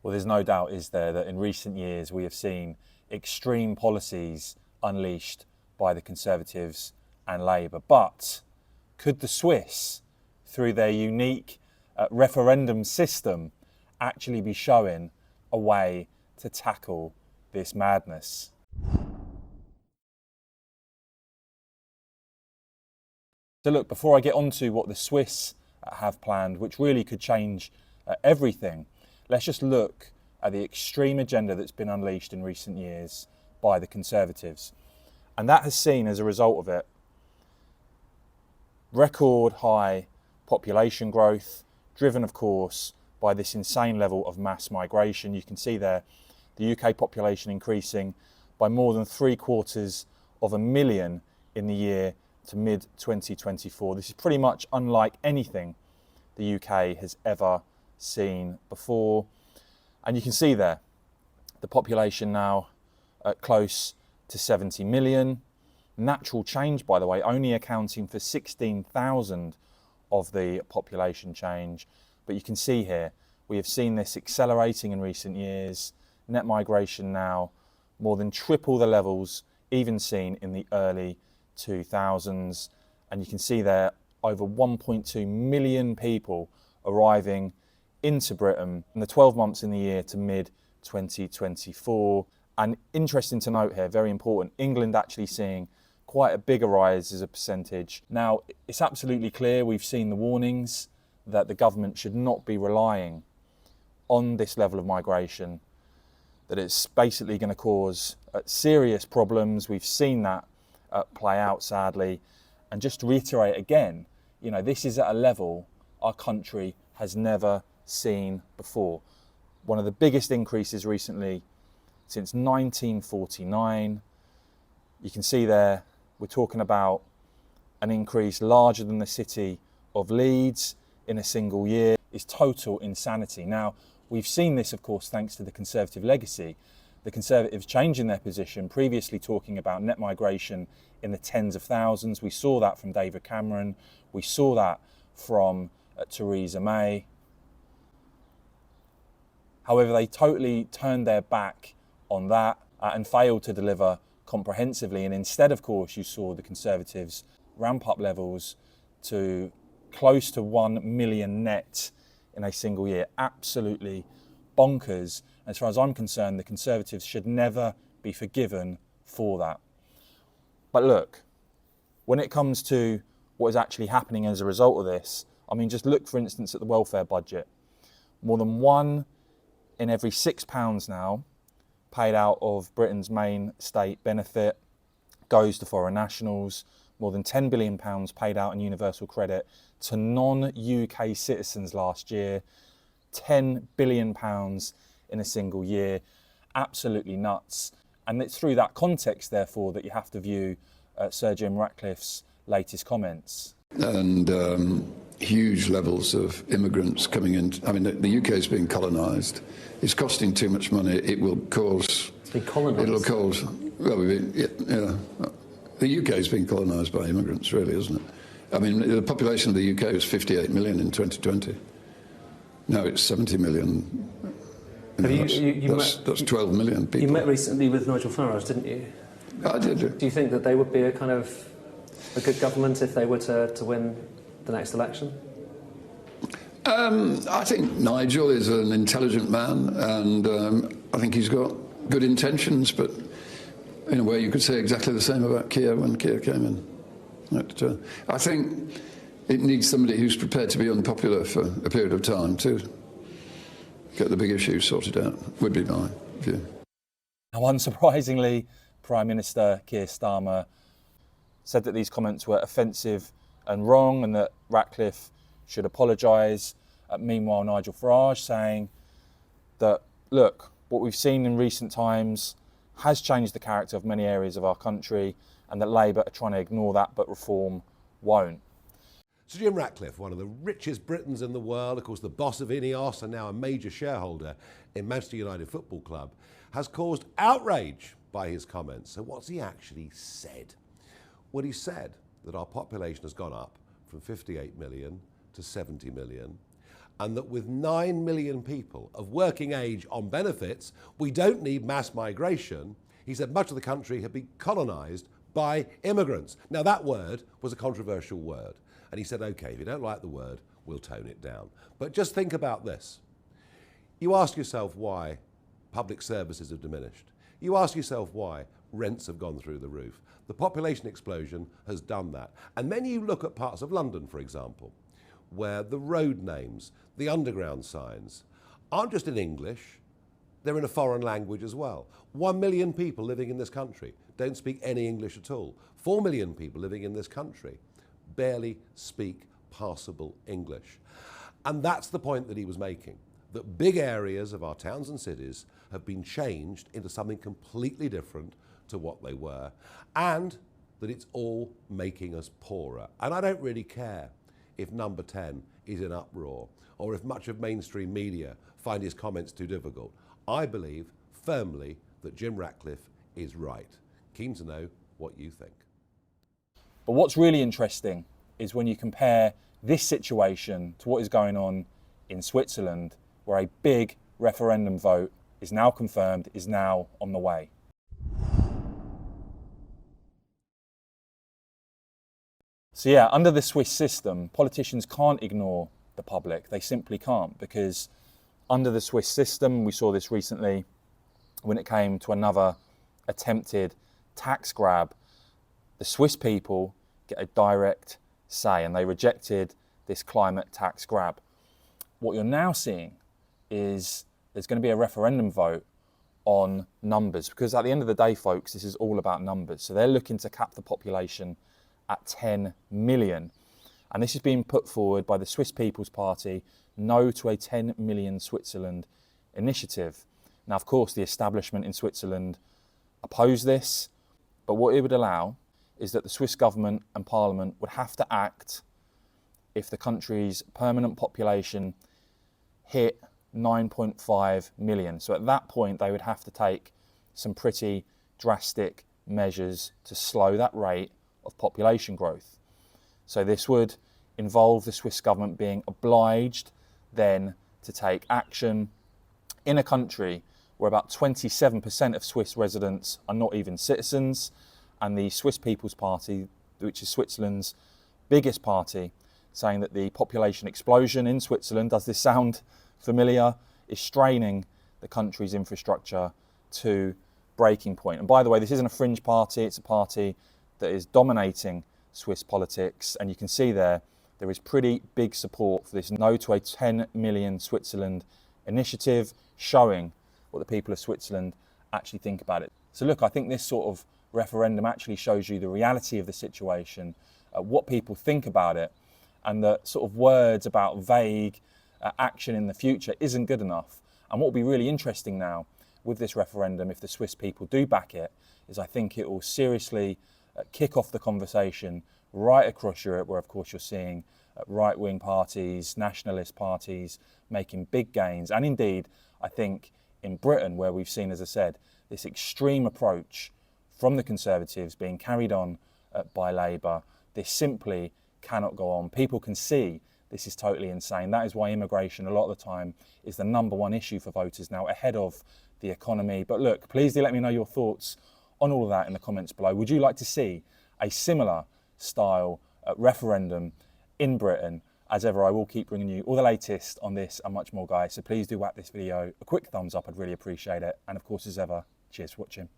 Well, there's no doubt, is there, that in recent years we have seen extreme policies unleashed by the Conservatives and Labour. But could the Swiss, through their unique referendum system, actually be showing a way to tackle this madness? So look, before I get on to what the Swiss have planned, which really could change everything, let's just look at the extreme agenda that's been unleashed in recent years by the Conservatives. And that has seen, as a result of it, record high population growth, driven, of course, by this insane level of mass migration. You can see there the UK population increasing by more than 750,000 in the year to mid-2024. This is pretty much unlike anything the UK has ever seen before. And you can see there the population now at close to 70 million. Natural change, by the way, only accounting for 16,000 of the population change. But you can see here, we have seen this accelerating in recent years. Net migration now more than triple the levels even seen in the early 2000s. And you can see there over 1.2 million people arriving into Britain in the 12 months in the year to mid-2024. And interesting to note here, very important, England actually seeing quite a bigger rise as a percentage. Now, it's absolutely clear, we've seen the warnings that the government should not be relying on this level of migration, that it's basically going to cause serious problems. We've seen that play out, sadly. And just to reiterate again, you know, this is at a level our country has never seen before. One of the biggest increases recently since 1949. You can see there, we're talking about an increase larger than the city of Leeds in a single year. Is total insanity. Now, we've seen this, of course, thanks to the Conservative legacy. The Conservatives changing their position, previously talking about net migration in the tens of thousands. We saw that from David Cameron. We saw that from Theresa May. However, they totally turned their back on that and failed to deliver comprehensively. And instead, of course, you saw the Conservatives ramp up levels to close to 1 million net in a single year. Absolutely bonkers. As far as I'm concerned, the Conservatives should never be forgiven for that. But look, when it comes to what is actually happening as a result of this, I mean, just look, for instance, at the welfare budget. More than £1 in every £6 now paid out of Britain's main state benefit goes to foreign nationals. More than £10 billion paid out in universal credit to non-UK citizens last year. £10 billion in a single year. Absolutely nuts. And it's through that context, therefore, that you have to view Sir Jim Ratcliffe's latest comments. And huge levels of immigrants coming in. I mean, the UK is being colonised. It's costing too much money. It will cause... Being colonised? It'll cause... Well, yeah. The UK is being colonised by immigrants, really, isn't it? I mean, the population of the UK was 58 million in 2020. Now it's 70 million. That's 12 million people. You met recently with Nigel Farage, didn't you? I did. Do you think that they would be a good government if they were to win the next election? I think Nigel is an intelligent man, and I think he's got good intentions, but in a way you could say exactly the same about Keir when Keir came in. I think it needs somebody who's prepared to be unpopular for a period of time to get the big issues sorted out, would be my view. Now, unsurprisingly, Prime Minister Keir Starmer said that these comments were offensive and wrong and that Ratcliffe should apologise. Meanwhile, Nigel Farage saying that, look, what we've seen in recent times has changed the character of many areas of our country and that Labour are trying to ignore that, but Reform won't. Sir Jim Ratcliffe, one of the richest Britons in the world, of course the boss of Ineos and now a major shareholder in Manchester United Football Club, has caused outrage by his comments. So what's he actually said? Well, he said that our population has gone up from 58 million to 70 million, and that with 9 million people of working age on benefits, we don't need mass migration. He said much of the country had been colonised by immigrants. Now that word was a controversial word, and he said, okay, if you don't like the word, we'll tone it down. But just think about this. You ask yourself why public services have diminished. You ask yourself why rents have gone through the roof. The population explosion has done that. And then you look at parts of London, for example, where the road names, the underground signs, aren't just in English, they're in a foreign language as well. 1 million people living in this country don't speak any English at all. 4 million people living in this country barely speak passable English. And that's the point that he was making, that big areas of our towns and cities have been changed into something completely different to what they were, and that it's all making us poorer. And I don't really care if Number 10 is in uproar or if much of mainstream media find his comments too difficult. I believe firmly that Jim Ratcliffe is right. Keen to know what you think. But what's really interesting is when you compare this situation to what is going on in Switzerland, where a big referendum vote is now confirmed, is now on the way. So yeah, under the Swiss system, politicians can't ignore the public. They simply can't, because under the Swiss system, we saw this recently when it came to another attempted tax grab, the Swiss people get a direct say, and they rejected this climate tax grab. What you're now seeing is there's going to be a referendum vote on numbers, because at the end of the day, folks, this is all about numbers. So they're looking to cap the population at 10 million. And this is being put forward by the Swiss People's Party, No to a 10 million Switzerland initiative. Now, of course, the establishment in Switzerland oppose this, but what it would allow is that the Swiss government and parliament would have to act if the country's permanent population hit 9.5 million. So at that point, they would have to take some pretty drastic measures to slow that rate of population growth. So this would involve the Swiss government being obliged then to take action in a country where about 27% of Swiss residents are not even citizens, and the Swiss People's Party, which is Switzerland's biggest party, saying that the population explosion in Switzerland, does this sound familiar, is straining the country's infrastructure to breaking point. And by the way, this isn't a fringe party, it's a party that is dominating Swiss politics, and you can see there is pretty big support for this No to a 10 million Switzerland initiative, showing what the people of Switzerland actually think about it. So look, I think this sort of referendum actually shows you the reality of the situation, what people think about it, and that sort of words about vague action in the future isn't good enough. And what will be really interesting now with this referendum, if the Swiss people do back it, is I think it will seriously kick off the conversation right across Europe, where of course you're seeing right-wing parties, nationalist parties making big gains. And indeed, I think in Britain, where we've seen, as I said, this extreme approach from the Conservatives being carried on by Labour, this simply cannot go on. People can see this is totally insane. That is why immigration a lot of the time is the number one issue for voters now, ahead of the economy. But look, please do let me know your thoughts on all of that in the comments below. Would you like to see a similar style referendum in Britain? As ever, I will keep bringing you all the latest on this and much more, guys. So please do whack this video a quick thumbs up. I'd really appreciate it. And of course, as ever, cheers for watching.